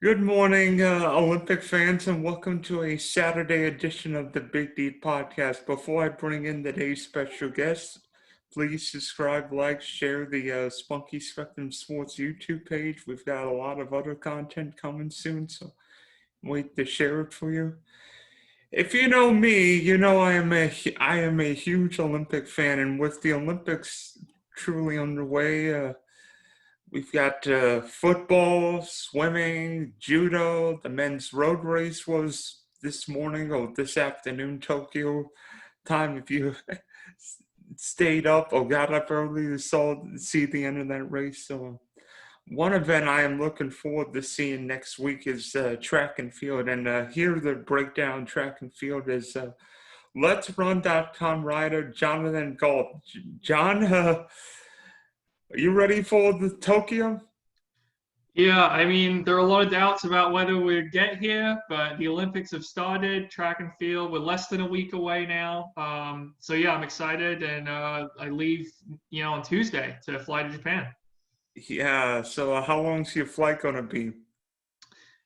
Good morning, Olympic fans, and welcome to a Saturday edition of the Big D podcast. Before I bring in today's special guest, please subscribe, like, share the Spunky Spectrum Sports YouTube page. We've got a lot of other content coming soon, so wait to share it for you. If you know me, you know I am a huge Olympic fan, and with the Olympics truly underway, we've got football, swimming, judo. The men's road race was this morning or this afternoon, Tokyo time. If you stayed up or got up early to see the end of that race. So one event I am looking forward to seeing next week is track and field. And here the breakdown track and field is Let'sRun.com rider Jonathan Gault. John, are you ready for the Tokyo? Yeah, I mean, there are a lot of doubts about whether we'd get here, but the Olympics have started, track and field. We're less than a week away now. So yeah, I'm excited, and I leave, on Tuesday to fly to Japan. Yeah, so how long's your flight going to be?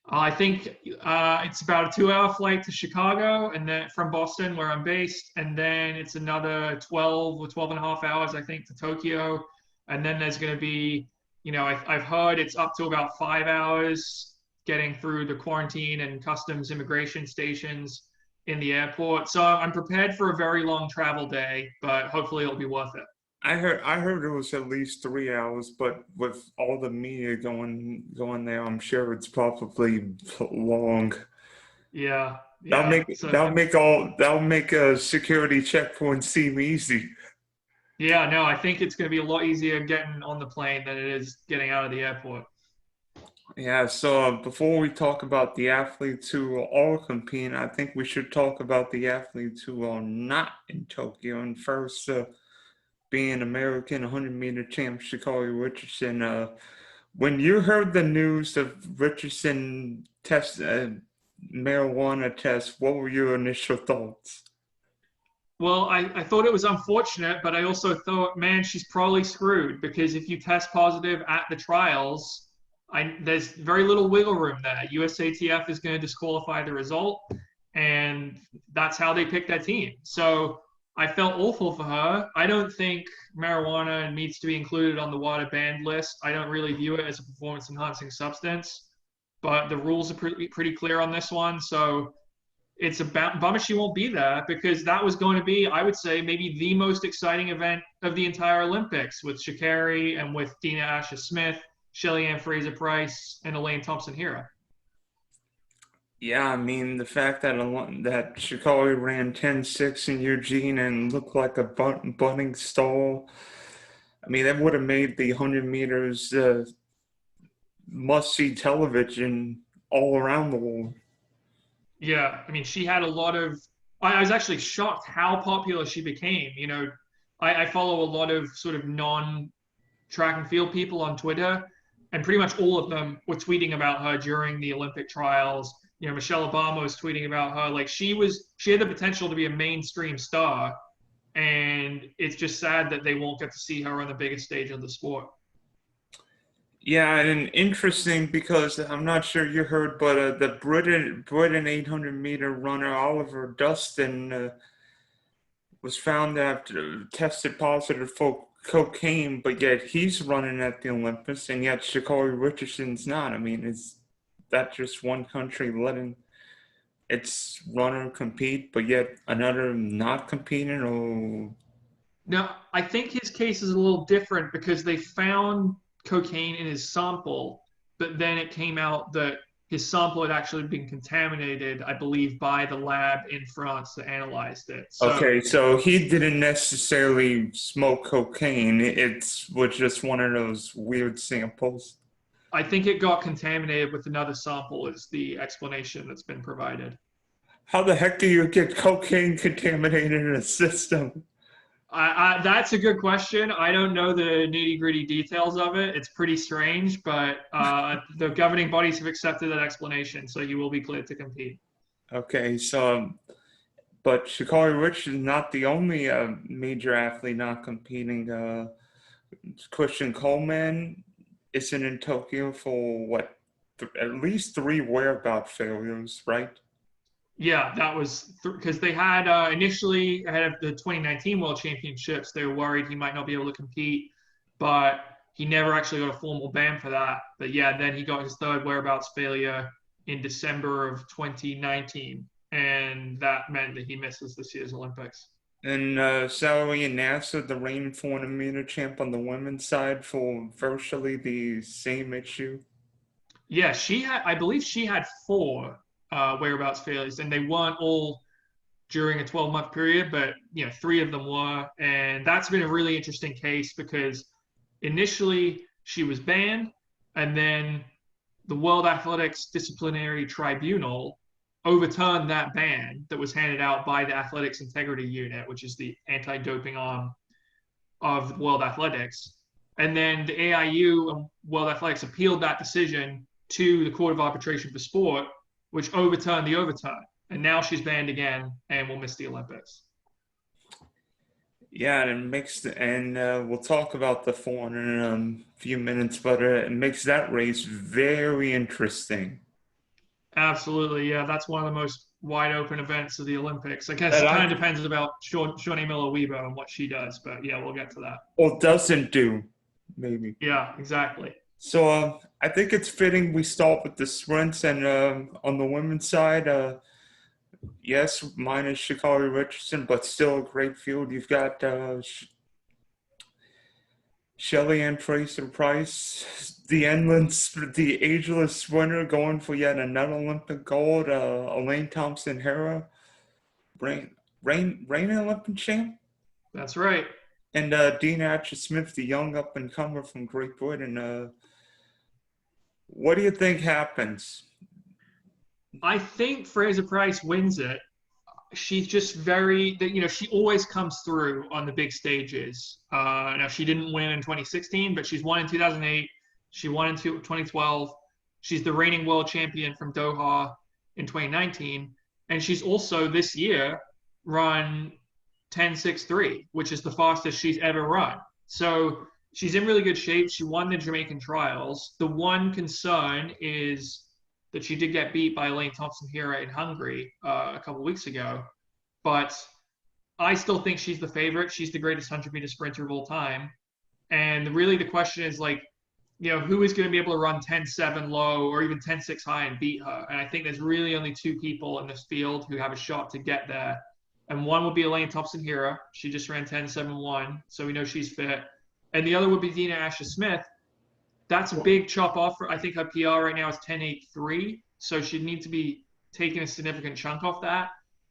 I think it's about a 2-hour flight to Chicago, and then from Boston, where I'm based, and then it's another 12 or 12 and a half hours, I think, to Tokyo. And then there's going to be, I've heard it's up to about 5 hours getting through the quarantine and customs immigration stations in the airport. So I'm prepared for a very long travel day, but hopefully it'll be worth it. I heard it was at least 3 hours, but with all the media going there, I'm sure it's probably long. Yeah, That'll yeah. make So that'll make a security checkpoint seem easy. yeah, no, I think it's going to be a lot easier getting on the plane than it is getting out of the airport. Yeah, so before we talk about the athletes who are all competing, I think we should talk about the athletes who are not in Tokyo. And first, being American 100-meter champ Sha'Carri Richardson, when you heard the news of Richardson test marijuana test, what were your initial thoughts? Well, I thought it was unfortunate, but I also thought, man, she's probably screwed because if you test positive at the trials, there's very little wiggle room there. USATF is going to disqualify the result, and that's how they pick that team. So I felt awful for her. I don't think marijuana needs to be included on the water banned list. I don't really view it as a performance enhancing substance, but the rules are pretty clear on this one. So it's a bummer she won't be there because that was going to be, I would say, maybe the most exciting event of the entire Olympics with Sha'Carri and with Dina Asher-Smith, Shelly-Ann Fraser-Price, and Elaine Thompson-Herah. Yeah, I mean, the fact that Sha'Carri ran 10.6 in Eugene and looked like a budding stall, I mean, that would have made the 100 meters must-see television all around the world. Yeah, I mean, she had a lot of. I was actually shocked how popular she became. I follow a lot of sort of non-track and field people on Twitter, and pretty much all of them were tweeting about her during the Olympic trials. Michelle Obama was tweeting about her. Like she had the potential to be a mainstream star, and it's just sad that they won't get to see her on the biggest stage of the sport. Yeah, and interesting because I'm not sure you heard, but the Britain 800-meter runner Oliver Dustin was found to have tested positive for cocaine, but yet he's running at the Olympics, and yet Sha'Carri Richardson's not. I mean, is that just one country letting its runner compete, but yet another not competing? Or Now, I think his case is a little different because they found cocaine in his sample, but then it came out that his sample had actually been contaminated, I believe, by the lab in France that analyzed it. okay, so he didn't necessarily smoke cocaine. It was just one of those weird samples. I think it got contaminated with another sample is the explanation that's been provided. How the heck do you get cocaine contaminated in a system? That's a good question. I don't know the nitty-gritty details of it. It's pretty strange, but the governing bodies have accepted that explanation, so you will be cleared to compete. Okay, so, but Sha'Carri Richardson is not the only major athlete not competing. Christian Coleman isn't in Tokyo for what, at least 3 whereabout failures, right? Yeah, that was because they had initially ahead of the 2019 World Championships, they were worried he might not be able to compete, but he never actually got a formal ban for that. But yeah, then he got his third whereabouts failure in December of 2019, and that meant that he misses this year's Olympics. And Salwa Eid Naser, the reigning 400-meter champ on the women's side, for virtually the same issue. Yeah, I believe she had 4 whereabouts failures, and they weren't all during a 12-month period, but 3 of them were. And that's been a really interesting case because initially she was banned, and then the World Athletics Disciplinary Tribunal overturned that ban that was handed out by the Athletics Integrity Unit, which is the anti-doping arm of World Athletics. And then the AIU and World Athletics appealed that decision to the Court of Arbitration for Sport, which overturned the overturn. And now she's banned again and will miss the Olympics. Yeah, and we'll talk about the 400 in a few minutes, but it makes that race very interesting. Absolutely, yeah. That's one of the most wide open events of the Olympics. I guess it kind of depends about Shaunae Miller-Uibo and what she does, but yeah, we'll get to that. Or doesn't do, maybe. Yeah, exactly. So I think it's fitting we start with the sprints, and on the women's side, yes, minus Sha'Carri Richardson, but still a great field. You've got Shelly-Ann, Fraser-Price, the ageless sprinter going for yet another Olympic gold. Elaine Thompson-Herah, reigning Olympic champ. That's right. And Dina Smith, the young up-and-comer from Great Britain. What do you think happens? I think Fraser-Price wins it. She's just she always comes through on the big stages. Now, she didn't win in 2016, but she's won in 2008. She won in 2012. She's the reigning world champion from Doha in 2019. And she's also this year run 10.63, which is the fastest she's ever run. So she's in really good shape. She won the Jamaican trials. The one concern is that she did get beat by Elaine Thompson-Herah in Hungary a couple weeks ago. But I still think she's the favorite. She's the greatest 100-meter sprinter of all time. And really the question is, who is going to be able to run 10.7 low or even 10.6 high and beat her? And I think there's really only 2 people in this field who have a shot to get there. And one would be Elaine Thompson-Herah. She just ran 10.71, so we know she's fit. And the other would be Dina Smith. That's a big chop off. I think her PR right now is 10.83, so she'd need to be taking a significant chunk off that.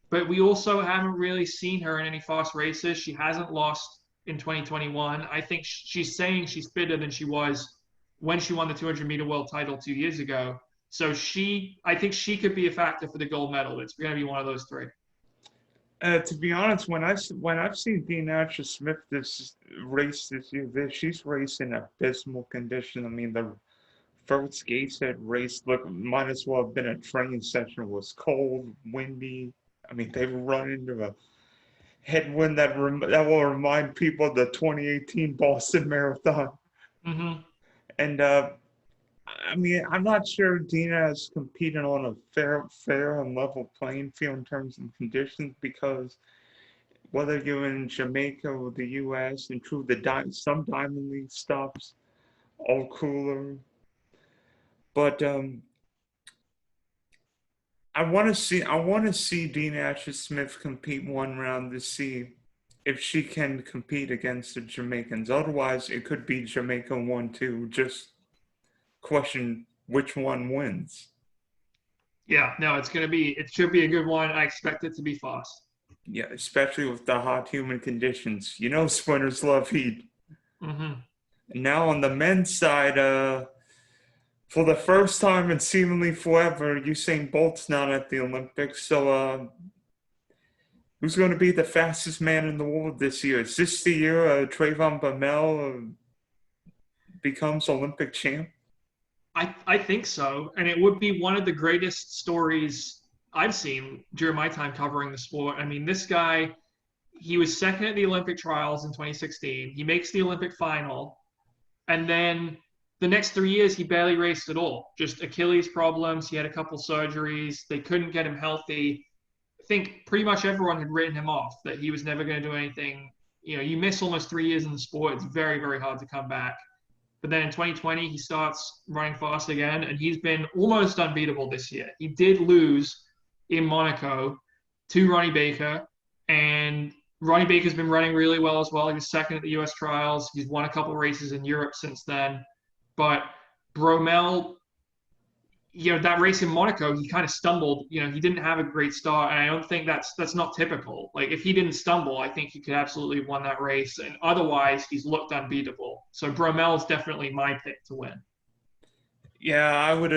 But we also haven't really seen her in any fast races. She hasn't lost in 2021. I think she's saying she's fitter than she was when she won the 200-meter world title 2 years ago. So I think she could be a factor for the gold medal. It's going to be one of those 3. To be honest, when I've seen Dina Smith this year, she's raced in abysmal condition. I mean, the first Gateshead race might as well have been a training session. It was cold, windy. I mean, they run into a headwind that will remind people of the 2018 Boston Marathon. Mm-hmm. And I mean, I'm not sure Dina is competing on a fair and level playing field in terms of conditions, because whether you're in Jamaica or the U.S. and through some Diamond League stops, all cooler. But I want to see Dina Smith compete one round to see if she can compete against the Jamaicans. Otherwise, it could be Jamaica 1-2. Just question which one wins. Yeah, no, it should be a good one. I expect it to be fast. Yeah, especially with the hot human conditions. Sprinters love heat. Mm-hmm. And now on the men's side, for the first time in seemingly forever, Usain Bolt's not at the Olympics. So who's going to be the fastest man in the world this year? Is this the year Trayvon Bromell becomes Olympic champ? I think so. And it would be one of the greatest stories I've seen during my time covering the sport. I mean, this guy, he was second at the Olympic trials in 2016. He makes the Olympic final. And then the next 3 years, he barely raced at all. Just Achilles problems. He had a couple surgeries. They couldn't get him healthy. I think pretty much everyone had written him off, that he was never going to do anything. You miss almost 3 years in the sport. It's very, very hard to come back. But then in 2020, he starts running fast again, and he's been almost unbeatable this year. He did lose in Monaco to Ronnie Baker, and Ronnie Baker's been running really well as well. He was second at the U.S. trials. He's won a couple races in Europe since then. But Bromell, that race in Monaco, he kind of stumbled. He didn't have a great start, and I don't think that's not typical. Like, if he didn't stumble, I think he could absolutely have won that race. And otherwise, he's looked unbeatable. So Bromell is definitely my pick to win. Yeah, I would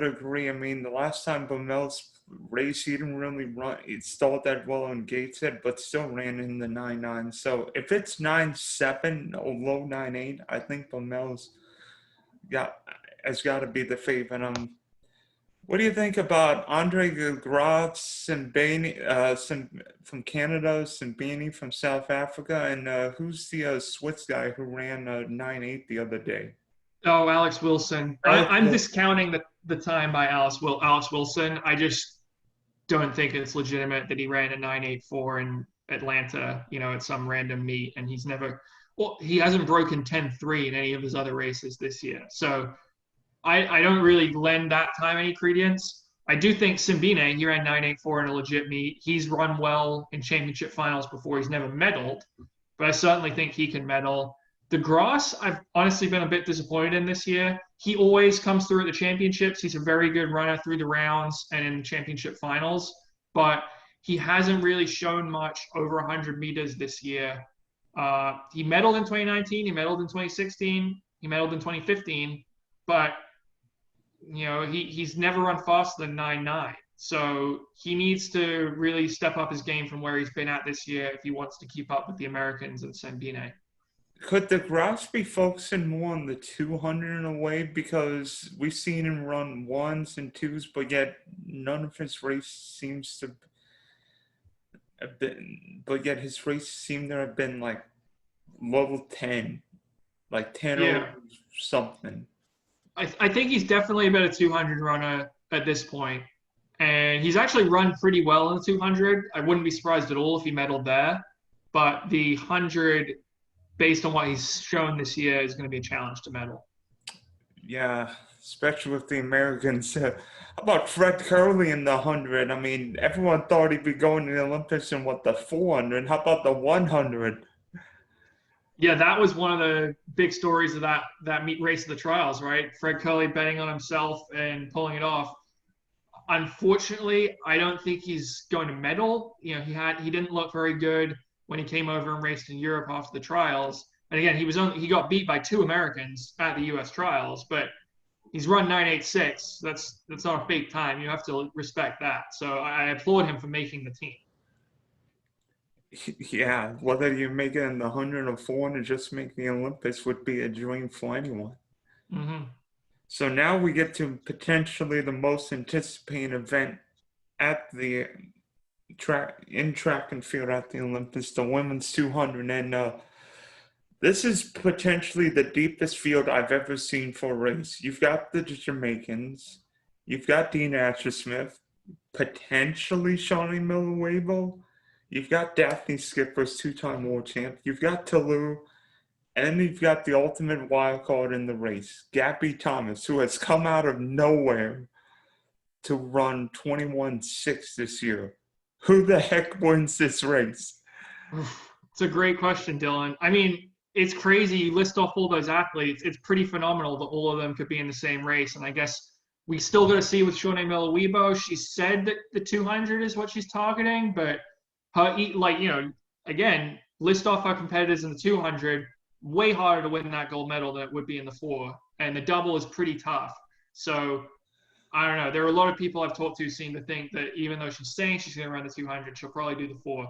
agree. I mean, the last time Bromell's race, he didn't really run. It stalled that well on Gateshead, but still ran in the 9.9. So if it's 9.7 or low 9.8, I think Bromell's has got to be the favorite. What do you think about Andre Graaf from Canada, Simbini from South Africa, and who's the Swiss guy who ran 9.8 the other day? Oh, Alex Wilson. I'm discounting the time by Alex Wilson. I just don't think it's legitimate that he ran a 9.84 in Atlanta, at some random meet, and he hasn't broken 10.3 in any of his other races this year. So I don't really lend that time any credence. I do think Simbine, he ran 9.84 in a legit meet. He's run well in championship finals before. He's never medaled, but I certainly think he can medal. De Grasse, I've honestly been a bit disappointed in this year. He always comes through at the championships. He's a very good runner through the rounds and in championship finals, but he hasn't really shown much over 100 meters this year. He medaled in 2019. He medaled in 2016. He medaled in 2015, but he's never run faster than 9.9. So he needs to really step up his game from where he's been at this year if he wants to keep up with the Americans and Simbine. Could De Grasse be focusing more on the 200 in a way, because we've seen him run ones and twos, but yet none of his race seems to have been, but yet his race seemed to have been like level 10, like 10 or something. I think he's definitely a better 200 runner at this point. And he's actually run pretty well in the 200. I wouldn't be surprised at all if he medaled there. But the 100, based on what he's shown this year, is going to be a challenge to medal. Yeah, especially with the Americans. How about Fred Curley in the 100? I mean, everyone thought he'd be going to the Olympics in the 400. How about the 100? Yeah, that was one of the big stories of that meet race of the trials, right? Fred Curley betting on himself and pulling it off. Unfortunately, I don't think he's going to medal. He didn't look very good when he came over and raced in Europe after the trials. And again, he got beat by 2 Americans at the U.S. trials, but he's run 9.86. That's not a fake time. You have to respect that. So I applaud him for making the team. Yeah, whether you make it in the 100 or 400, just make the Olympics would be a dream for anyone. Mm-hmm. So now we get to potentially the most anticipated event at the track and field at the Olympics, the women's 200. And this is potentially the deepest field I've ever seen for a race. You've got the Jamaicans, you've got Dina Smith, potentially Shaunae Miller-Uibo. You've got Daphne Skipper's 2-time world champ. You've got Toulouse, and you've got the ultimate wild card in the race, Gabby Thomas, who has come out of nowhere to run 21.6 this year. Who the heck wins this race? It's a great question, Dylan. I mean, it's crazy. You list off all those athletes. It's pretty phenomenal that all of them could be in the same race. And I guess we still got to see with Shaunae Miller-Uibo. She said that the 200 is what she's targeting, but again, list off our competitors in the 200, way harder to win that gold medal than it would be in the 4. And the double is pretty tough. So, I don't know. There are a lot of people I've talked to seem to think that even though she's saying she's going to run the 200, she'll probably do the 4.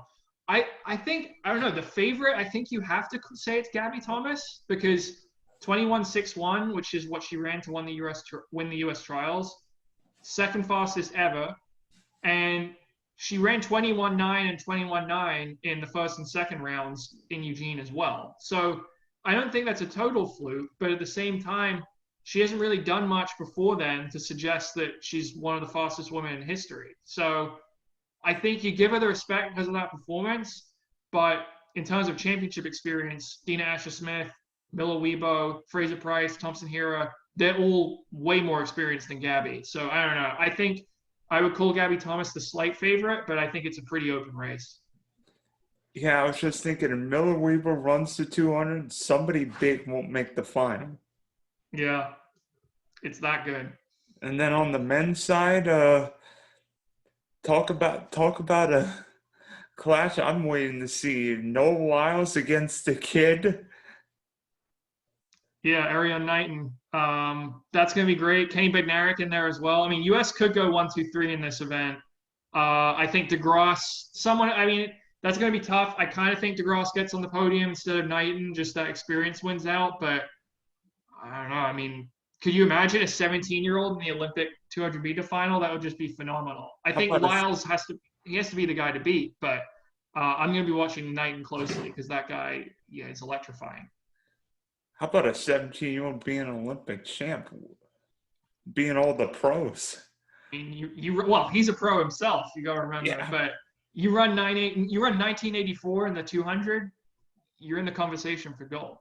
I think, I don't know, the favorite, I think you have to say it's Gabby Thomas, because 21.61, which is what she ran to win the U.S. trials, second fastest ever. And she ran 21.9 and 21.9 in the first and second rounds in Eugene as well. So I don't think that's a total fluke, but at the same time, she hasn't really done much before then to suggest that she's one of the fastest women in history. So I think you give her the respect because of that performance, but in terms of championship experience, Dina Asher-Smith, Miller-Uibo, Fraser-Price, Thompson-Herah, they're all way more experienced than Gabby. So I don't know. I think I would call Gabby Thomas the slight favorite, but I think it's a pretty open race. Yeah, I was just thinking if Miller-Uibo runs to 200, somebody big won't make the final. Yeah, it's that good. And then on the men's side, talk about a clash I'm waiting to see. Noah Lyles against the kid. Yeah, Ariane Knighton. That's going to be great. Kenny Bednarik in there as well. I mean, U.S. could go 1, 2, 3 in this event. I think DeGrasse, that's going to be tough. I kind of think DeGrasse gets on the podium instead of Knighton, just that experience wins out. But I don't know. I mean, could you imagine a 17-year-old in the Olympic 200 meter final? That would just be phenomenal. I think Lyles has to be the guy to beat, but I'm going to be watching Knighton closely because that guy, yeah, is electrifying. How about a 17-year-old being an Olympic champ, being all the pros? I mean, well, he's a pro himself. You got to remember, Yeah. But you run 1984 in the 200, you're in the conversation for gold.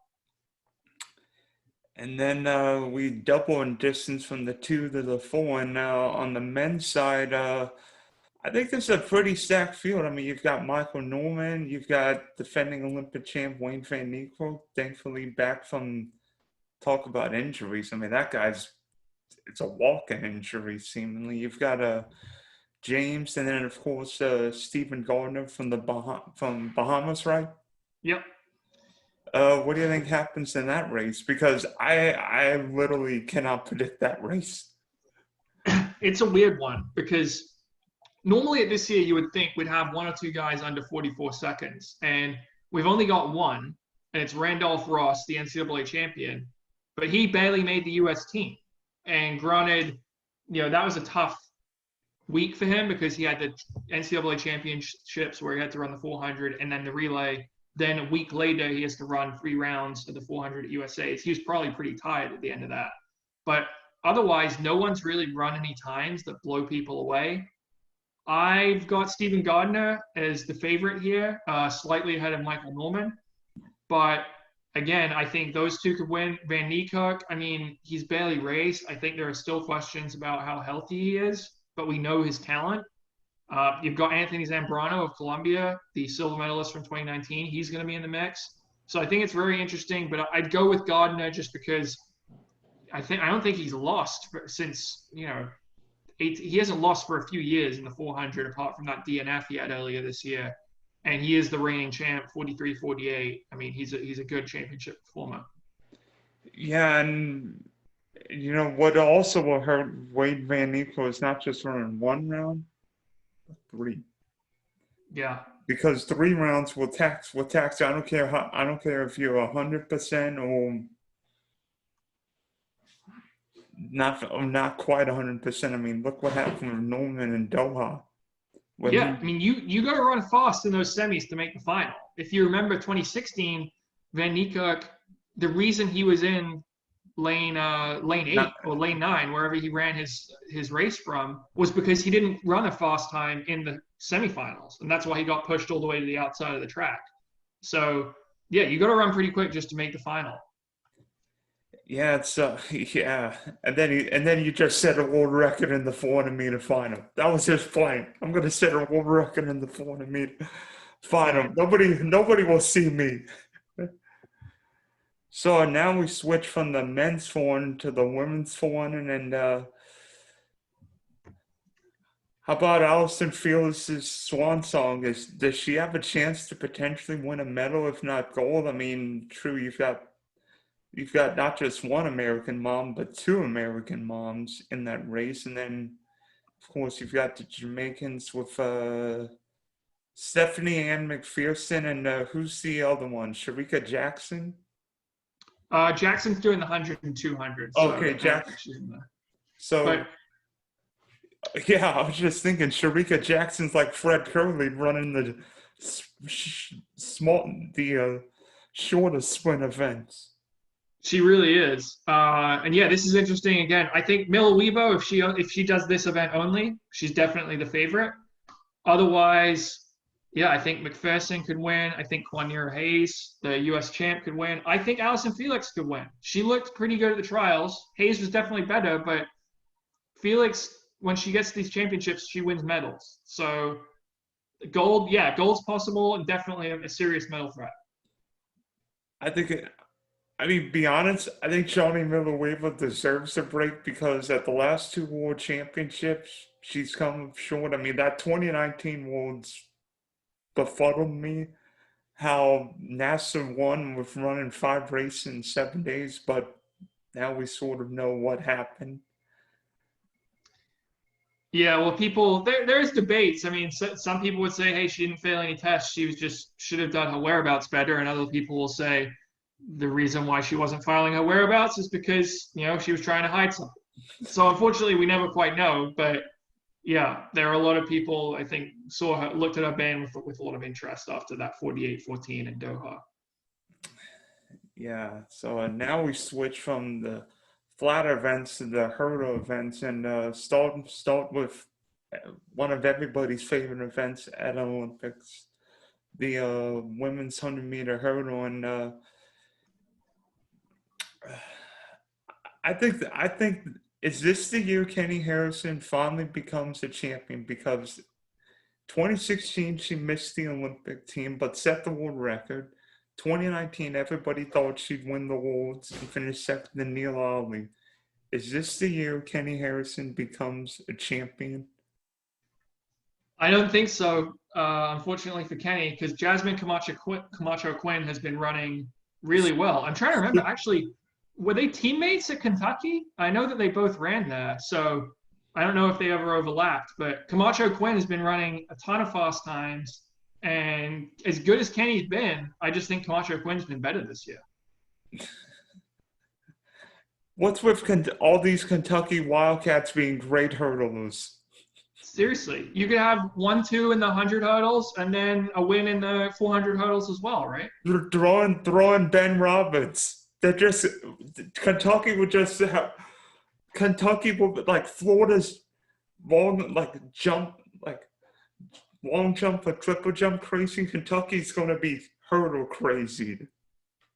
And then we double in distance from the 2 to the 4. And now on the men's side, I think it's a pretty stacked field. I mean, you've got Michael Norman, you've got defending Olympic champ Wayne Van Niekerk, thankfully back from talk about injuries. I mean, that guy's it's a walk-in injury seemingly. You've got James, and then of course Stephen Gardner from from Bahamas, right? Yep. What do you think happens in that race? Because I literally cannot predict that race. It's a weird one because normally at this year you would think we'd have 1 or 2 guys under 44 seconds, and we've only got one, and it's Randolph Ross, the NCAA champion, but he barely made the U.S. team. And granted, that was a tough week for him because he had the NCAA championships where he had to run the 400 and then the relay. Then a week later, he has to run 3 rounds of the 400 at USA's. He was probably pretty tired at the end of that. But otherwise, no one's really run any times that blow people away. I've got Stephen Gardner as the favorite here, slightly ahead of Michael Norman. But again, I think those two could win. Van Niekerk, I mean, he's barely raced. I think there are still questions about how healthy he is, but we know his talent. You've got Anthony Zambrano of Colombia, the silver medalist from 2019. He's going to be in the mix. So I think it's very interesting, but I'd go with Gardner just because I don't think he's lost since, he hasn't lost for a few years in the 400 apart from that DNF he had earlier this year. And he is the reigning champ, 43-48. I mean, he's a good championship performer. Yeah, and what also will hurt Wade Van Niekerk is not just running 1 round, but 3. Yeah. Because 3 rounds will tax. I don't care if you're 100% or not quite 100%. I mean, look what happened with Norman and Doha. I mean, you got to run fast in those semis to make the final. If you remember 2016, Van Niekerk, the reason he was in lane 8 or lane 9, wherever he ran his race from, was because he didn't run a fast time in the semifinals, and that's why he got pushed all the way to the outside of the track. So yeah, you got to run pretty quick just to make the final. Yeah, it's and then you just set a world record in the 400 meter final. That was his plan. I'm gonna set a world record in the 400 meter final. Nobody will see me. So now we switch from the men's 400 to the women's 400, and how about Allison Felix's swan song? Does she have a chance to potentially win a medal, if not gold? I mean, true, you've got not just one American mom, but 2 American moms in that race. And then, of course, you've got the Jamaicans with Stephanie Ann McPherson and who's the other one? Sharika Jackson? Jackson's doing the 100 and 200. So okay, Jackson. So, yeah, I was just thinking Sharika Jackson's like Fred Curley running the short of sprint events. She really is. And yeah, this is interesting. Again, I think Miller-Uibo, if she does this event only, she's definitely the favorite. Otherwise, yeah, I think McPherson could win. I think Quanera Hayes, the U.S. champ, could win. I think Allison Felix could win. She looked pretty good at the trials. Hayes was definitely better, but Felix, when she gets these championships, she wins medals. So gold, yeah, gold's possible and definitely a serious medal threat. Be honest, I think Shaunae Miller-Uibo deserves a break because at the last two World Championships, she's come short. I mean, that 2019 Worlds befuddled me. How Naser won with running 5 races in 7 days, but now we sort of know what happened. Yeah, well, there's debates. I mean, some people would say, hey, she didn't fail any tests. Should have done her whereabouts better. And other people will say the reason why she wasn't filing her whereabouts is because, she was trying to hide something. So unfortunately, we never quite know. But yeah, there are a lot of people, I think, looked at her ban with a lot of interest after that 48-14 in Doha. Yeah, so now we switch from the flat events to the hurdle events and start with one of everybody's favorite events at Olympics, the women's 100-meter hurdle. And I think is this the year Kenny Harrison finally becomes a champion? Because 2016 she missed the Olympic team but set the world record. 2019 everybody thought she'd win the Worlds and finish second to Neil Ali. Is this the year Kenny Harrison becomes a champion? I don't think so, unfortunately for Kenny, because Jasmine Camacho Quinn has been running really well. I'm trying to remember, actually, were they teammates at Kentucky? I know that they both ran there, so I don't know if they ever overlapped, but Camacho Quinn has been running a ton of fast times, and as good as Kenny's been, I just think Camacho Quinn's been better this year. What's with all these Kentucky Wildcats being great hurdlers? Seriously, you could have 1-2 in the 100 hurdles and then a win in the 400 hurdles as well, right? You're throwing Ben Roberts. Kentucky would just have Kentucky would like Florida's long jump or triple jump crazy. Kentucky's gonna be hurdle crazy.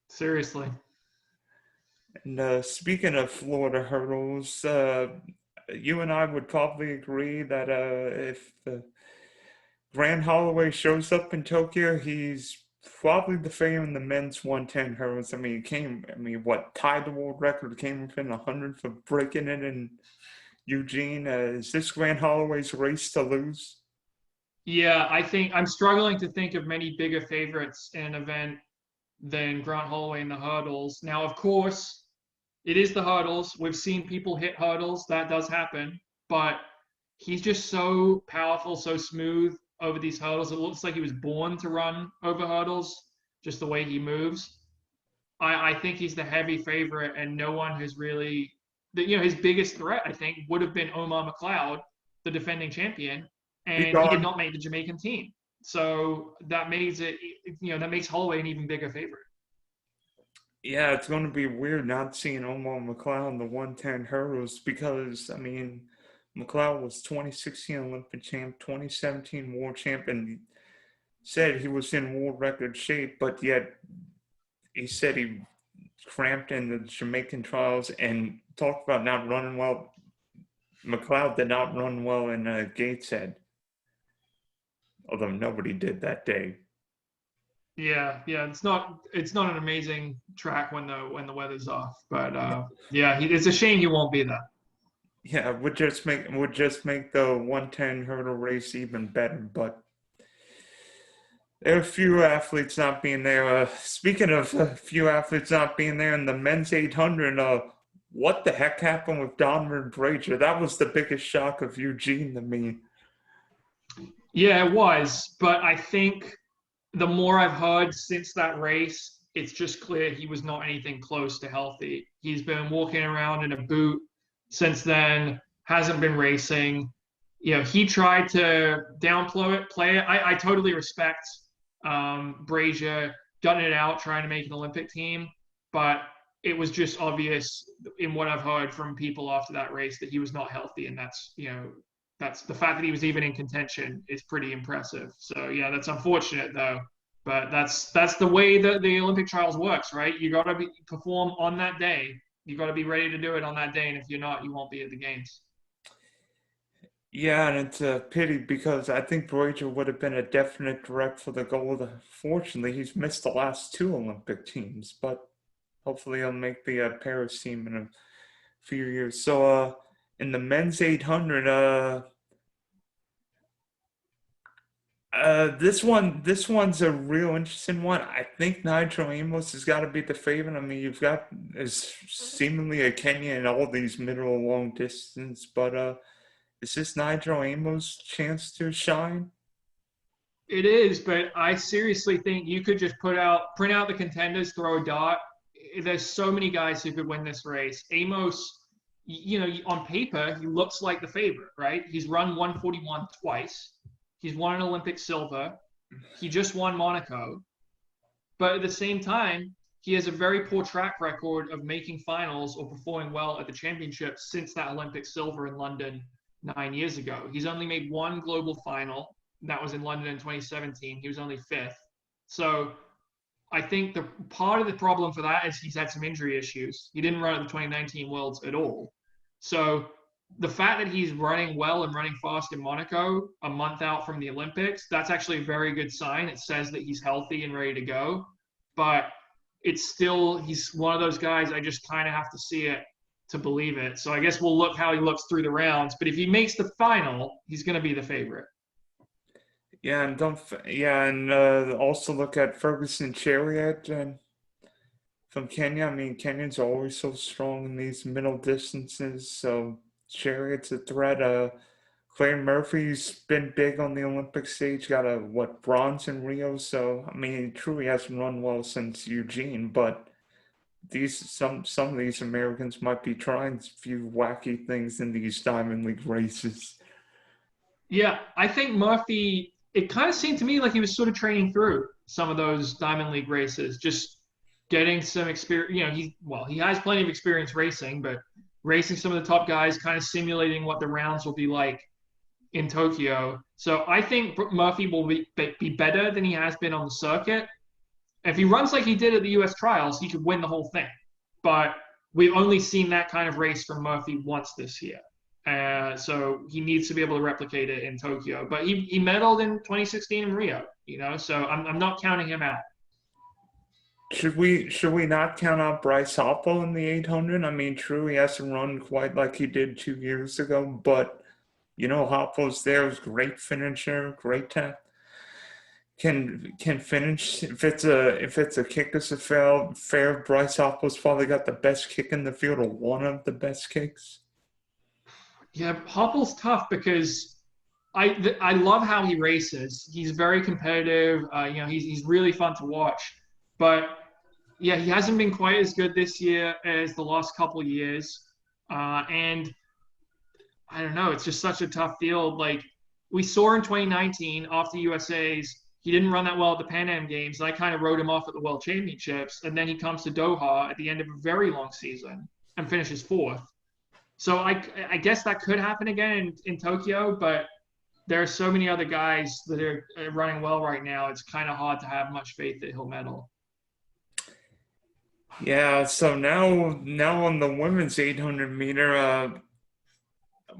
Seriously. And speaking of Florida hurdles, you and I would probably agree that if Grant Holloway shows up in Tokyo, he's probably the favorite in the men's 110 hurdles. I mean, tied the world record, came within 100 for breaking it in Eugene. Is this Grant Holloway's race to lose? Yeah, I think I'm struggling to think of many bigger favorites in an event than Grant Holloway in the hurdles. Now, of course, it is the hurdles. We've seen people hit hurdles. That does happen. But he's just so powerful, so smooth over these hurdles. It looks like he was born to run over hurdles, just the way he moves. I think he's the heavy favorite, and no one has really, his biggest threat, I think, would have been Omar McLeod, the defending champion, and he did not make the Jamaican team. So that makes Holloway an even bigger favorite. Yeah, it's going to be weird not seeing Omar McLeod in the 110 hurdles because, I mean, McLeod was 2016 Olympic champ, 2017 world champ, and said he was in world record shape, but yet he said he cramped in the Jamaican trials and talked about not running well. McLeod did not run well in Gateshead, although nobody did that day. Yeah, it's not an amazing track when the weather's off, but it's a shame he won't be there. Yeah, would just make the 110 hurdle race even better, but there are a few athletes not being there. Speaking of a few athletes not being there in the men's 800, what the heck happened with Donovan Brazier? That was the biggest shock of Eugene to me. Yeah, it was, but I think the more I've heard since that race, it's just clear he was not anything close to healthy. He's been walking around in a boot since then, hasn't been racing. He tried to downplay it. I totally respect Brazier. gutting it out trying to make an Olympic team, but it was just obvious in what I've heard from people after that race that he was not healthy, and that's the fact that he was even in contention is pretty impressive. So yeah, that's unfortunate though. But that's the way that the Olympic trials works, right? You got to perform on that day. You got to be ready to do it on that day, and if you're not, you won't be at the games. Yeah, and it's a pity because I think Voyager would have been a definite threat for the gold. Fortunately, he's missed the last two Olympic teams, but hopefully he'll make the Paris team in a few years. So, in the men's 800, this one's a real interesting one. I think Nigel Amos has got to be the favorite. I mean, you've got is seemingly a Kenya in all these middle and long distance, but is this Nigel Amos' chance to shine? It is, but I seriously think you could just print out the contenders, throw a dart. There's so many guys who could win this race. Amos, on paper, he looks like the favorite, right? He's run 141 twice. He's won an Olympic silver. He just won Monaco. But at the same time, he has a very poor track record of making finals or performing well at the championships since that Olympic silver in London 9 years ago. He's only made one global final. And that was in London in 2017. He was only fifth. So I think the part of the problem for that is he's had some injury issues. He didn't run at the 2019 Worlds at all. So the fact that he's running well and running fast in Monaco a month out from the Olympics, that's actually a very good sign. It says that he's healthy and ready to go. But it's still, he's one of those guys, I just kind of have to see it to believe it. So I guess we'll look how he looks through the rounds. But if he makes the final, he's going to be the favorite. Yeah, and also look at Ferguson Chariot and from Kenya. I mean, Kenyans are always so strong in these middle distances, so Chariot's a threat. Clay Murphy's been big on the Olympic stage, got a bronze in Rio. So I mean, he truly hasn't run well since Eugene, but some of these Americans might be trying a few wacky things in these Diamond League races. Yeah, I think Murphy, it kind of seemed to me like he was sort of training through some of those Diamond League races, just getting some experience. He has plenty of experience racing, but racing some of the top guys, kind of simulating what the rounds will be like in Tokyo. So I think Murphy will be better than he has been on the circuit. If he runs like he did at the U.S. trials, he could win the whole thing. But we've only seen that kind of race from Murphy once this year. So he needs to be able to replicate it in Tokyo. But he medaled in 2016 in Rio, so I'm not counting him out. Should we not count out Bryce Hoppel in the 800? I mean, true, he hasn't run quite like he did 2 years ago, but Hoppel's there, was great finisher, great tap. Can finish if it's a kick as a fair. Bryce Hoppel's probably got the best kick in the field, or one of the best kicks. Yeah, Hoppel's tough because I love how he races. He's very competitive. He's really fun to watch. But yeah, he hasn't been quite as good this year as the last couple of years. And I don't know, it's just such a tough field. Like we saw in 2019 after USA's, he didn't run that well at the Pan Am Games. And I kind of wrote him off at the World Championships. And then he comes to Doha at the end of a very long season and finishes fourth. So I guess that could happen again in Tokyo, but there are so many other guys that are running well right now. It's kind of hard to have much faith that he'll medal. Yeah, so now on the women's 800 meter,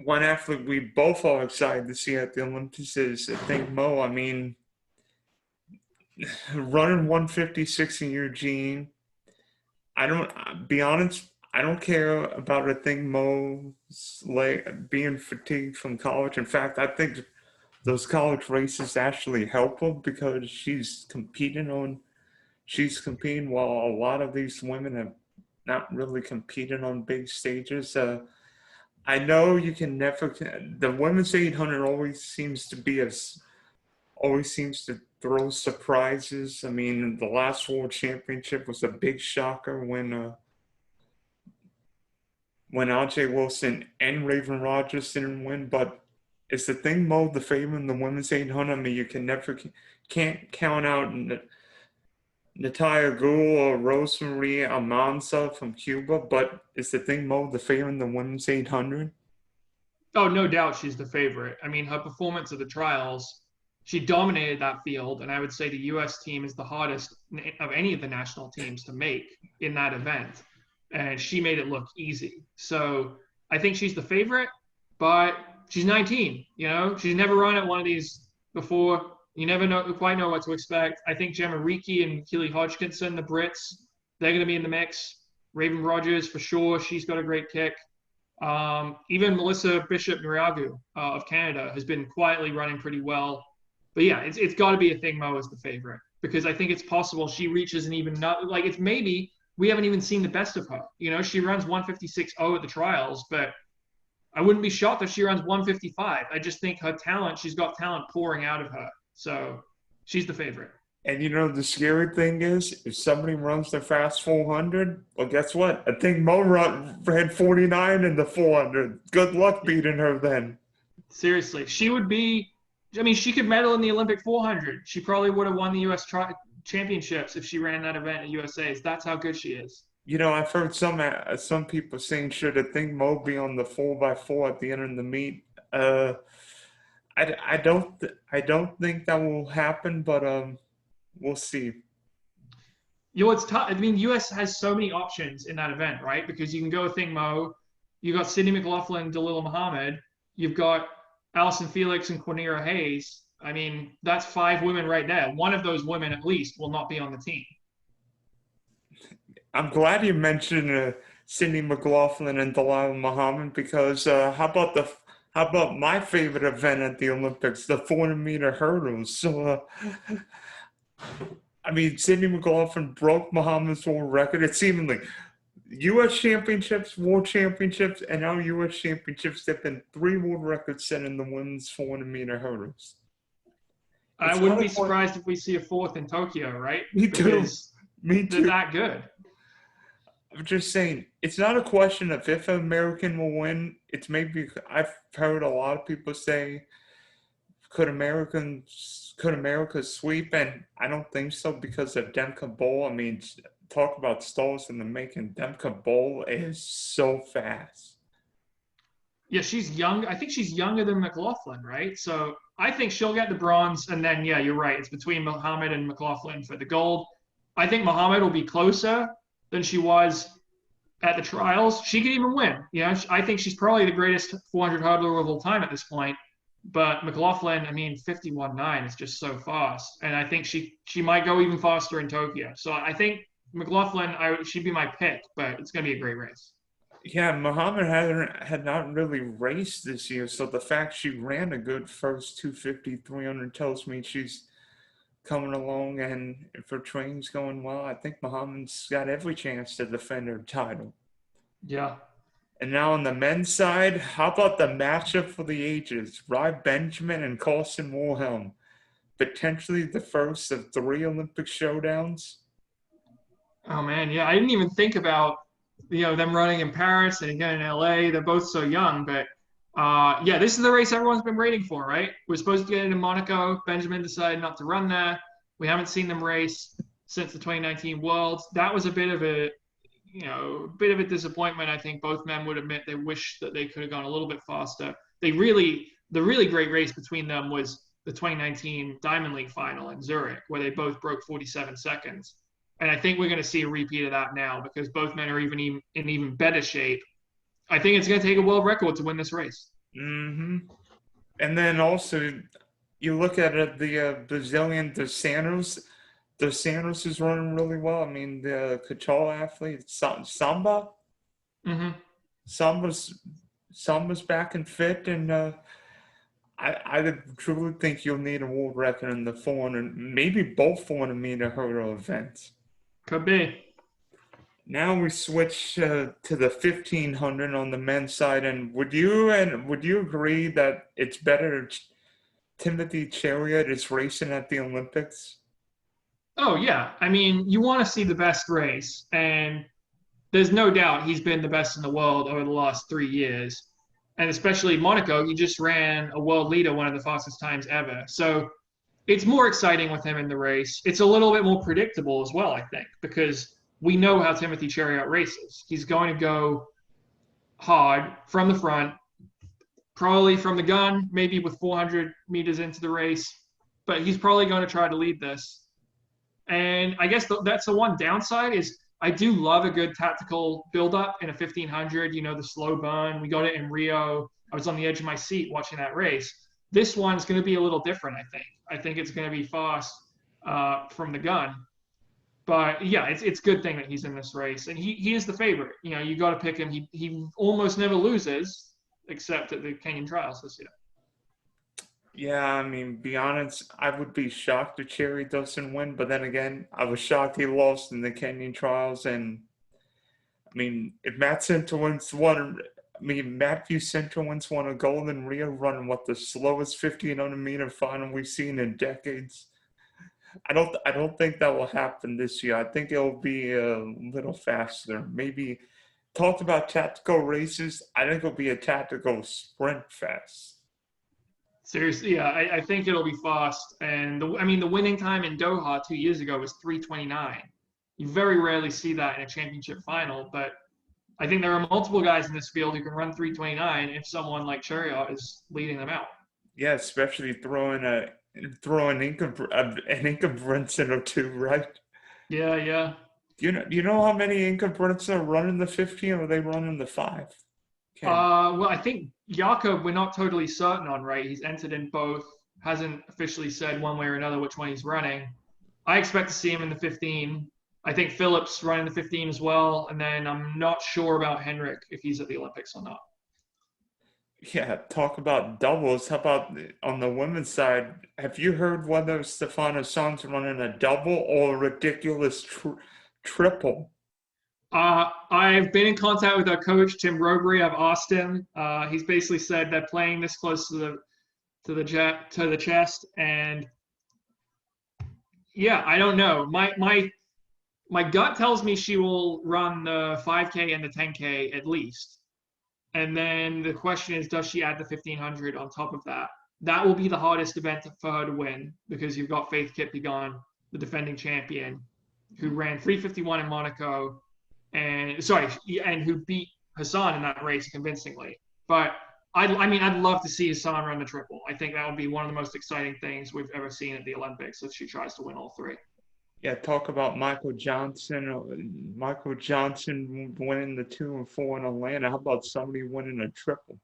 one athlete we both are excited to see at the Olympics is, I think, Mo. I mean, running 156 in Eugene. Be honest, I don't care about a thing Mo's like being fatigued from college. In fact, I think those college races actually help her because she's competing while a lot of these women have not really competed on big stages. I know you can never. The women's 800 always seems to throw surprises. I mean, the last World Championship was a big shocker when R.J. Wilson and Raven Rogers didn't win. But is the thing, Mo, the favorite in the women's 800? I mean, you can't count out Natalia Gould or Rosemary Almanza from Cuba, but is the thing Mo the favorite in the women's 800? Oh, no doubt she's the favorite. I mean, her performance at the trials, she dominated that field, and I would say the U.S. team is the hardest of any of the national teams to make in that event, and she made it look easy. So I think she's the favorite, but she's 19. She's never run at one of these before. You never quite know what to expect. I think Gemma Reekie and Keely Hodgkinson, the Brits, they're going to be in the mix. Raven Rogers, for sure. She's got a great kick. Even Melissa Bishop-Nuriagu of Canada has been quietly running pretty well. But yeah, it's got to be a thing Mo is the favorite, because I think it's possible she reaches an even like it's maybe we haven't even seen the best of her. She runs 156.0 at the trials, but I wouldn't be shocked if she runs 155. I just think her talent, she's got talent pouring out of her. So she's the favorite. And the scary thing is, if somebody runs the fast 400, well, guess what? I think Mo had 49 in the 400. Good luck beating her then. Seriously, she would be. I mean, she could medal in the Olympic 400. She probably would have won the U.S. championships if she ran that event at USA's. That's how good she is. I've heard some people saying, should I think Mo be on the 4x4 at the end of the meet? I don't think that will happen, but we'll see. It's tough. I mean, U.S. has so many options in that event, right? Because you can go with Thing Mo, you got Sydney McLaughlin, Dalilah Muhammad, you've got Allison Felix and Cornelia Hayes. I mean, that's 5 women right there. One of those women, at least, will not be on the team. I'm glad you mentioned Sydney McLaughlin and Dalilah Muhammad, because how about my favorite event at the Olympics, the 400-meter hurdles? So, I mean, Sydney McLaughlin broke Muhammad's world record. It's seemingly U.S. championships, world championships, and now U.S. championships. There have been 3 world records set in the women's 400-meter hurdles. I wouldn't be surprised if we see a 4th in Tokyo, right? Me too. Me too. They're that good. I'm just saying, it's not a question of if an American will win. It's maybe, I've heard a lot of people say, could America sweep? And I don't think so, because of Demka Bowl. I mean, talk about stalls in the making. Demka Bowl is so fast. Yeah, she's young. I think she's younger than McLaughlin, right? So I think she'll get the bronze. And then, yeah, you're right. It's between Muhammad and McLaughlin for the gold. I think Muhammad will be closer than she was at the trials. She could even win. I think she's probably the greatest 400 hurdler of all time at this point. But McLaughlin, I mean, 51.9 is just so fast. And I think she might go even faster in Tokyo. So I think McLaughlin, she'd be my pick, but it's going to be a great race. Yeah, Muhammad had not really raced this year, so the fact she ran a good first 250, 300 tells me she's coming along, and if her training's going well, I think Muhammad's got every chance to defend her title. Yeah. And now on the men's side, how about the matchup for the ages? Rai Benjamin and Carlson Wilhelm, potentially the first of 3 Olympic showdowns. Oh man, yeah, I didn't even think about them running in Paris and again in LA. They're both so young, but yeah, this is the race everyone's been waiting for, right? We're supposed to get it in Monaco. Benjamin decided not to run there. We haven't seen them race since the 2019 Worlds. That was a bit of a disappointment. I think both men would admit they wish that they could have gone a little bit faster. The really great race between them was the 2019 Diamond League final in Zurich, where they both broke 47 seconds. And I think we're going to see a repeat of that now, because both men are in even better shape. I think it's going to take a world record to win this race. Mm-hmm. And then also, you look at it, the Brazilian Dos Santos. Dos Santos is running really well. I mean, the Cachal athlete, Samba. Mm-hmm. Samba's back and fit, and I truly think you'll need a world record in the 400, maybe both 400-meter hurdle events. Could be. Now we switch to the 1500 on the men's side, and would you agree that it's better Timothy Cheruiyot is racing at the Olympics? Oh yeah, I mean, you want to see the best race, and there's no doubt he's been the best in the world over the last 3 years, and especially Monaco, he just ran a world leader, one of the fastest times ever. So It's more exciting with him in the race. It's a little bit more predictable as well, I think, because we know how Timothy Cheruiyot races. He's going to go hard from the front, probably from the gun, maybe with 400 meters into the race, but he's probably going to try to lead this. And I guess that's the one downside is I do love a good tactical build-up in a 1500, the slow burn. We got it in Rio. I was on the edge of my seat watching that race. This one's going to be a little different, I think. I think it's going to be fast from the gun. But yeah, it's a good thing that he's in this race. And he is the favorite. You got to pick him. He almost never loses, except at the Kenyan trials this year. Yeah, I mean, be honest, I would be shocked if Cherry doesn't win, but then again, I was shocked he lost in the Kenyan trials. And I mean, if Matthew Center wins one a gold in Rio, running the slowest 1500-meter final we've seen in decades. I don't think that will happen this year. I think it'll be a little faster. Maybe talk about tactical races. I think it'll be a tactical sprint fest. Seriously, yeah, I think it'll be fast. And the winning time in Doha 2 years ago was 3:29. You very rarely see that in a championship final, but I think there are multiple guys in this field who can run 3:29 if someone like Cheruiyot is leading them out. Yeah, especially throwing an Inca Brinson or two, right? Yeah. You know how many Inca Brinson are running the 15, or are they running the 5? Okay. Well, I think Jakob, we're not totally certain on, right? He's entered in both, hasn't officially said one way or another which one he's running. I expect to see him in the 15. I think Phillips running the 15 as well, and then I'm not sure about Henrik if he's at the Olympics or not. Yeah, talk about doubles. How about on the women's side? Have you heard whether Stefan Hassan's running a double or a ridiculous triple? I've been in contact with our coach, Tim Robery. I've asked him. He's basically said they're playing this close to the chest, and yeah, I don't know. My gut tells me she will run the 5K and the 10K at least. And then the question is, does she add the 1500 on top of that? That will be the hardest event for her to win because you've got Faith Kipyegon, the defending champion, who ran 3:51 in Monaco, and who beat Hassan in that race convincingly. But I'd love to see Hassan run the triple. I think that would be one of the most exciting things we've ever seen at the Olympics if she tries to win all three. Yeah, talk about Michael Johnson. Michael Johnson winning the 2 and 4 in Atlanta. How about somebody winning a triple?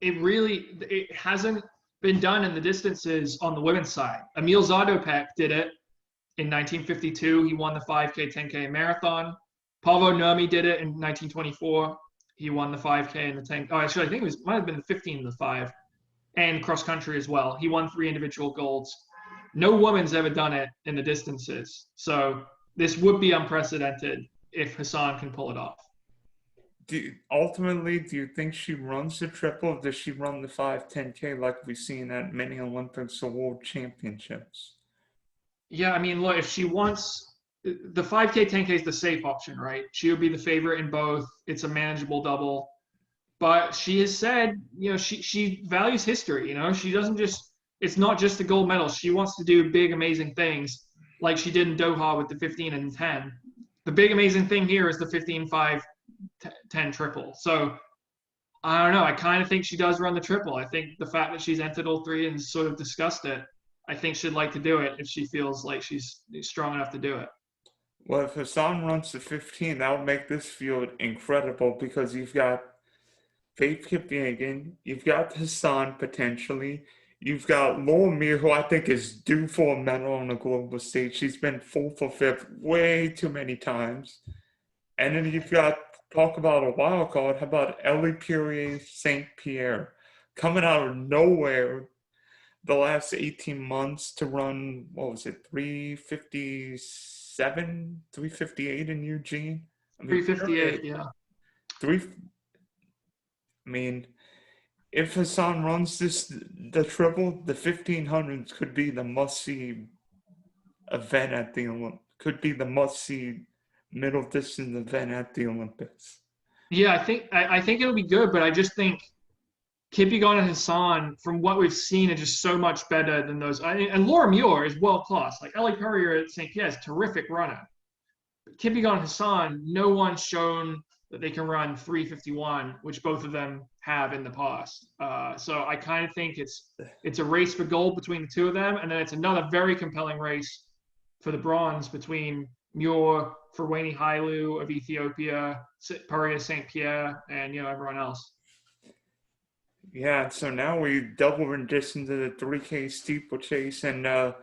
It hasn't been done in the distances on the women's side. Emil Zadopek did it in 1952. He won the 5K, 10K marathon. Paavo Nurmi did it in 1924. He won the 5K and the 10. Oh, actually, I think might have been the 15 and the 5, and cross country as well. He won 3 individual golds. No woman's ever done it in the distances. So this would be unprecedented if Hassan can pull it off. Ultimately, do you think she runs the triple, or does she run the 5, 10K like we've seen at many Olympics or World Championships? Yeah, look, if she wants the 5K, 10K is the safe option, right? She would be the favorite in both. It's a manageable double. But she has said, she values history, she doesn't it's not just the gold medal. She wants to do big, amazing things like she did in Doha with the 15 and 10. The big, amazing thing here is the 15, 5, 10 triple. So I don't know. I kind of think she does run the triple. I think the fact that she's entered all three and sort of discussed it, I think she'd like to do it if she feels like she's strong enough to do it. Well, if Hassan runs the 15, that would make this field incredible because you've got Faith Kipyegon, you've got Hassan potentially, you've got Laura Mir, who I think is due for a medal on the global stage. She's been 4th or 5th way too many times. And then you've got, talk about a wild card, how about Ellie Pierre St. Pierre coming out of nowhere the last 18 months to run, 357, 358 in Eugene? 358, yeah. If Hassan runs the triple, the 1500s could be the must-see event at the Olympics. Could be the must-see middle distance event at the Olympics. Yeah, I think it'll be good, but I just think Kipyegon and Hassan, from what we've seen, are just so much better than those. And Laura Muir is world class. Like Ellie Courier at St. Pierre is a terrific runner. But Kipyegon and Hassan, no one's shown that they can run 3:51, which both of them have in the past. So I kind of think it's a race for gold between the two of them, and then it's another very compelling race for the bronze between Muir, Ferweni Hailu of Ethiopia, Paria St. Pierre, and everyone else. Yeah, so now we double in distance to the 3K steeplechase, and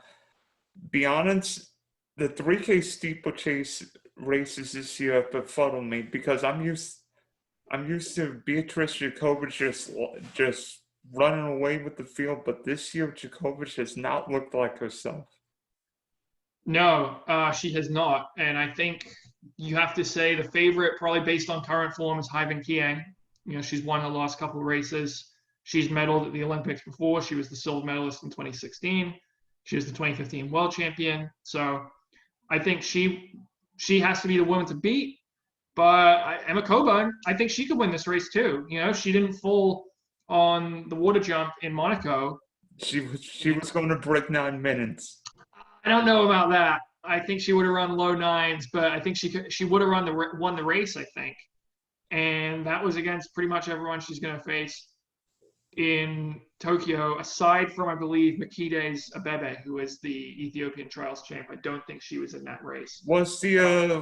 be honest, the 3K steeplechase races this year have befuddled me because I'm used to Beatrice Jakovic just running away with the field, but this year Jakovic has not looked like herself. No, she has not, and I think you have to say the favorite, probably based on current form, is Hyven Kiang. She's won her last couple of races. She's medaled at the Olympics before. She was the silver medalist in 2016. She was the 2015 world champion. So I think she has to be the woman to beat. But Emma Coburn, I think she could win this race too. She didn't fall on the water jump in Monaco. She was going to break 9 minutes. I don't know about that. I think she would have run low nines, but I think she would have won the race, I think. And that was against pretty much everyone she's going to face in Tokyo, aside from, I believe, Makides Abebe, who is the Ethiopian trials champ. I don't think she was in that race. Was the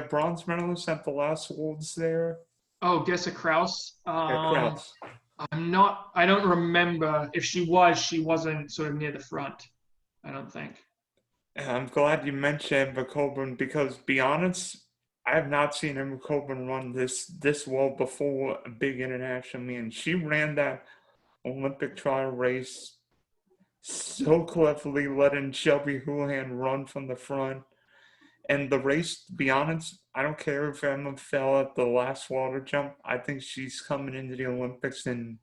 bronze medalist at the last Worlds there? Oh, Gessa Kraus. Kraus. I don't remember. If she wasn't sort of near the front, I don't think. I'm glad you mentioned Emma Coburn because, be honest, I have not seen Emma Coburn run this well before a big international meet. She ran that Olympic trial race so cleverly, letting Shelby Houlihan run from the front. And the race, to be honest, I don't care if Emma fell at the last water jump. I think she's coming into the Olympics in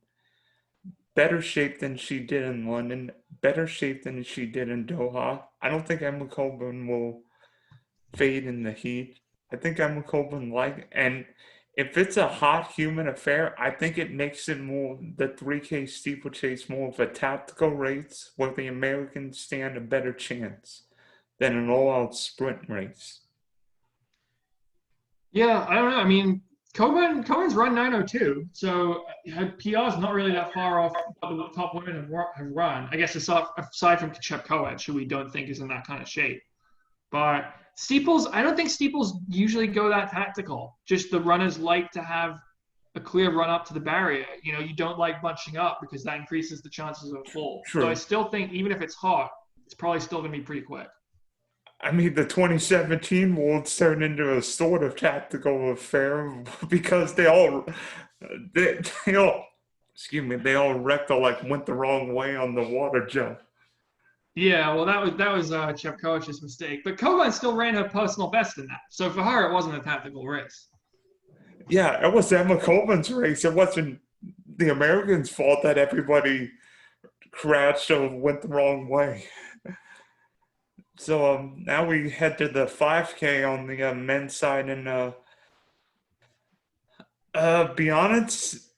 better shape than she did in London, better shape than she did in Doha. I don't think Emma Coburn will fade in the heat. I think Emma Coburn and if it's a hot human affair, I think it makes it more, the 3K steeplechase, more of a tactical race where the Americans stand a better chance than an all-out sprint race. Yeah, I don't know. I mean, Cohen's run 9:02, so her PR is not really that far off what the top women have run. I guess aside from Chepkoech, who we don't think is in that kind of shape. But steeples, I don't think steeples usually go that tactical. Just the runners like to have a clear run up to the barrier. You don't like bunching up because that increases the chances of a fall. True. So I still think even if it's hot, it's probably still going to be pretty quick. I mean, the 2017 Worlds turned into a sort of tactical affair because they all wrecked or went the wrong way on the water jump. Yeah, well, that was Chepkoech's mistake, but Coburn still ran her personal best in that. So for her, it wasn't a tactical race. Yeah, it was Emma Colburn's race. It wasn't the Americans' fault that everybody crashed or went the wrong way. So now we head to the 5K on the men's side, and be honest,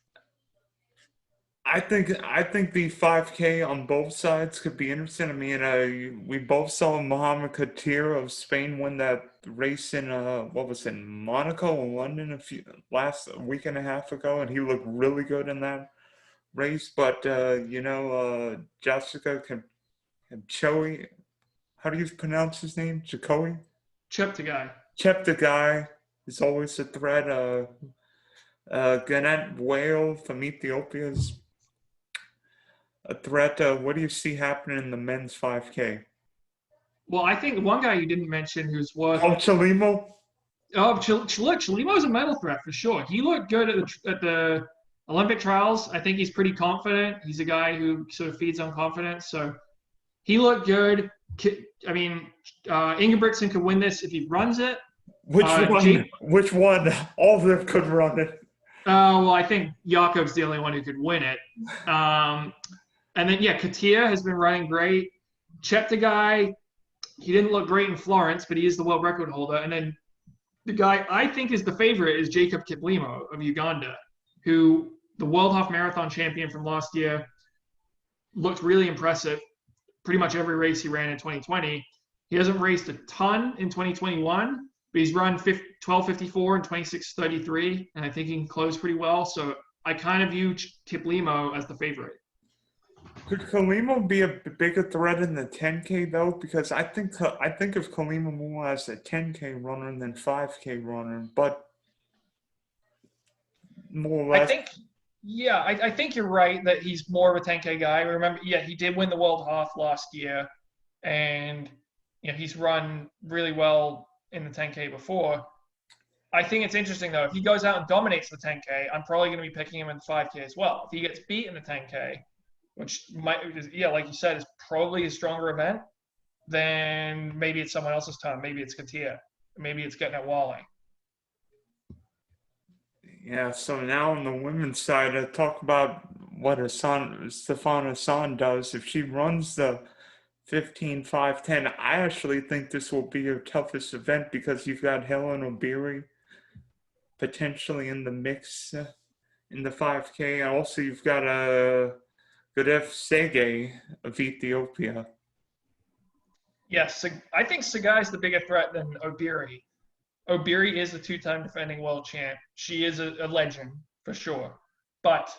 I think the 5K on both sides could be interesting. I mean, we both saw Mohamed Katir of Spain win that race in Monaco or London last week and a half ago, and he looked really good in that race. But Jessica Cheptegei, how do you pronounce his name? Cheptegei is always a threat. Gannett Whale from Ethiopia is a threat. What do you see happening in the men's 5K? Well, I think one guy you didn't mention who's worth. Collimo? Collimo's a medal threat for sure. He looked good at the Olympic trials. I think he's pretty confident. He's a guy who sort of feeds on confidence. So he looked good. I mean, Ingebrigtsen could win this if he runs it. Which one? All of them could run it. Well, I think Jakob's the only one who could win it. And then, Katia has been running great. Cheptegei, he didn't look great in Florence, but he is the world record holder. And then the guy I think is the favorite is Jacob Cablimo of Uganda, who the World Half Marathon champion from last year, looked really impressive. Pretty much every race he ran in 2020. He hasn't raced a ton in 2021, but he's run 12:54 and 26:33, and I think he can close pretty well. So I kind of view Cablimo as the favorite. Could Collimo be a bigger threat in the 10K though? Because I think of Collimo more as a 10K runner than 5K runner, but more or I less. think, yeah, I think you're right that he's more of a 10K guy. Remember, yeah, he did win the World Half last year, and he's run really well in the 10K before. I think it's interesting though. If he goes out and dominates the 10K, I'm probably going to be picking him in the 5K as well. If he gets beat in the 10K, which might, yeah, like you said, is probably a stronger event, then maybe it's someone else's turn. Maybe it's Katia. Maybe it's getting at Wally. Yeah, so now on the women's side, talk about what Stefan Hassan does. If she runs the 15-5-10, I actually think this will be her toughest event because you've got Helen Obiri potentially in the mix in the 5K. And also, you've got Gadef Sege of Ethiopia. Yes, I think Sagai is the bigger threat than Obiri. Obiri is the two-time defending world champ. She is a legend for sure, but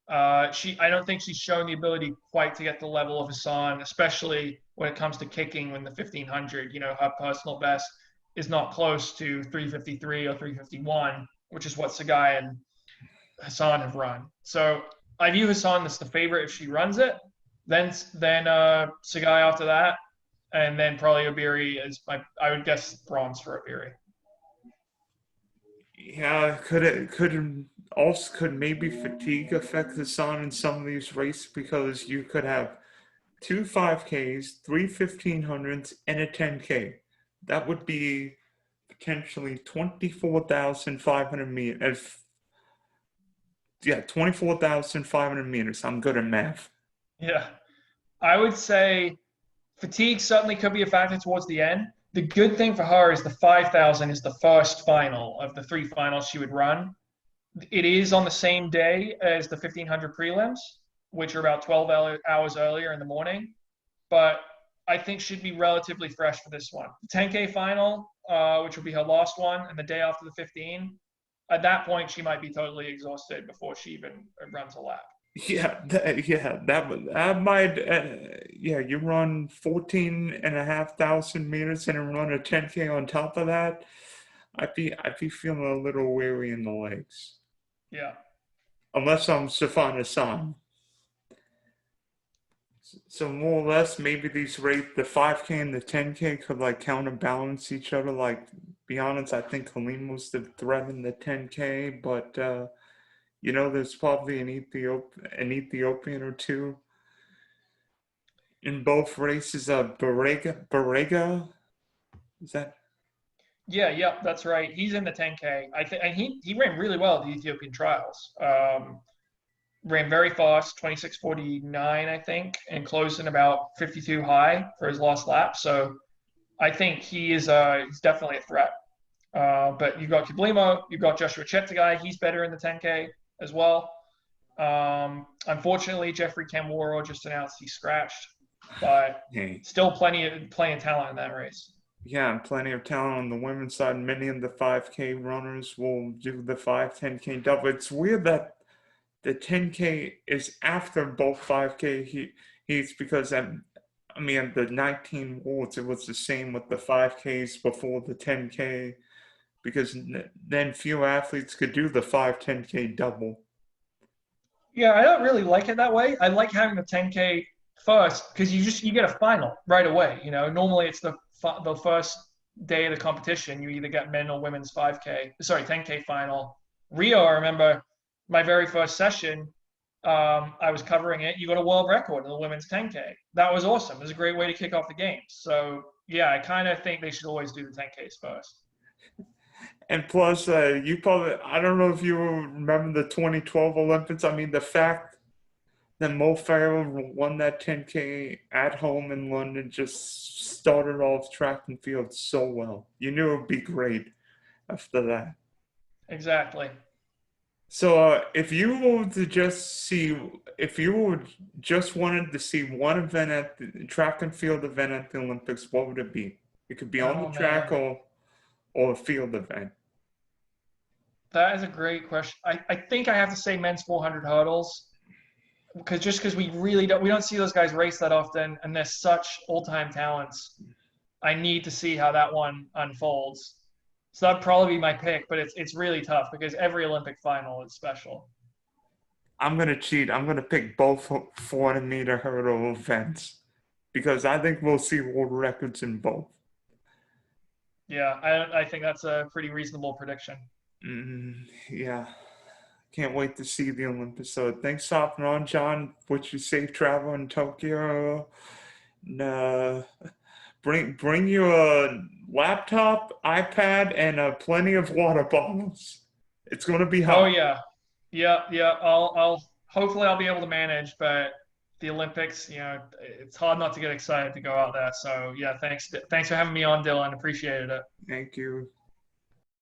I don't think she's shown the ability quite to get the level of Hassan, especially when it comes to kicking in the 1500. Her personal best is not close to 353 or 351, which is what Sagai and Hassan have run. So I view Hassan as the favorite if she runs it. Then Sagai after that, and then probably Obiri is I would guess bronze for Obiri. Yeah, could maybe fatigue affect Hassan in some of these races because you could have 2 5Ks, 3 1500s, and a 10K. That would be potentially 24,500 meters. Yeah, 24,500 meters. I'm good at math. Yeah, I would say fatigue certainly could be a factor towards the end. The good thing for her is the 5,000 is the first final of the 3 finals she would run. It is on the same day as the 1500 prelims, which are about 12 hours earlier in the morning. But I think she'd be relatively fresh for this one. The 10K final, which will be her last one, and the day after the 15, at that point, she might be totally exhausted before she even runs a lap. Yeah, that might, you run 14,500 meters and then run a 10K on top of that. I'd be feeling a little weary in the legs. Yeah. Unless I'm Stefan Hassan. So more or less, maybe these the 5K and the 10K could like counterbalance each other. Like, be honest, I think Collimo's the threat in the 10K, but there's probably an Ethiopian or two in both races. Barega, is that? Yeah, that's right. He's in the 10K. I think, and he ran really well at the Ethiopian trials. Ran very fast, 26:49, I think, and closed in about 52 high for his last lap. So I think he's definitely a threat. But you've got Cablimo, you've got Joshua Cheptegei. He's better in the 10K as well. Unfortunately, Jeffrey Kamworo just announced he's scratched, but still plenty of talent in that race. Yeah, and plenty of talent on the women's side. Many of the 5K runners will do the 5-10K double. It's weird that the 10K is after both 5K heats because the 19 Worlds, it was the same with the 5Ks before the 10K because then few athletes could do the 5-10K double. Yeah, I don't really like it that way. I like having the 10K first because you get a final right away. Normally it's the first day of the competition. You either get men or women's 10K final. Rio, I remember my very first session, I was covering it. You got a world record in the women's 10K. That was awesome. It was a great way to kick off the games. So yeah, I kind of think they should always do the 10Ks first. And plus, you probably, I don't know if you remember the 2012 Olympics. The fact that Mo Farah won that 10K at home in London just started off track and field so well. You knew it would be great after that. Exactly. So, if you were to just see, if you were just wanted to see one event at the track and field event at the Olympics, what would it be? It could be on the Oh track man, or a field event. that is a great question. I think I have to say men's 400 hurdles because we really don't see those guys race that often, and they're such all-time talents. I need to see how that one unfolds. So that'd probably be my pick, but it's really tough because every Olympic final is special. I'm gonna cheat. I'm gonna pick both 400-meter hurdle events because I think we'll see world records in both. Yeah, I think that's a pretty reasonable prediction. Yeah, can't wait to see the Olympics. So thanks for hopping on, John. Wish you safe travel in Tokyo. And, bring you a laptop, iPad, and plenty of water bottles. It's gonna be Oh hot. yeah, yeah. I'll hopefully I'll be able to manage, but the Olympics, it's hard not to get excited to go out there. So yeah, thanks for having me on, Dylan. Appreciated it. Thank you.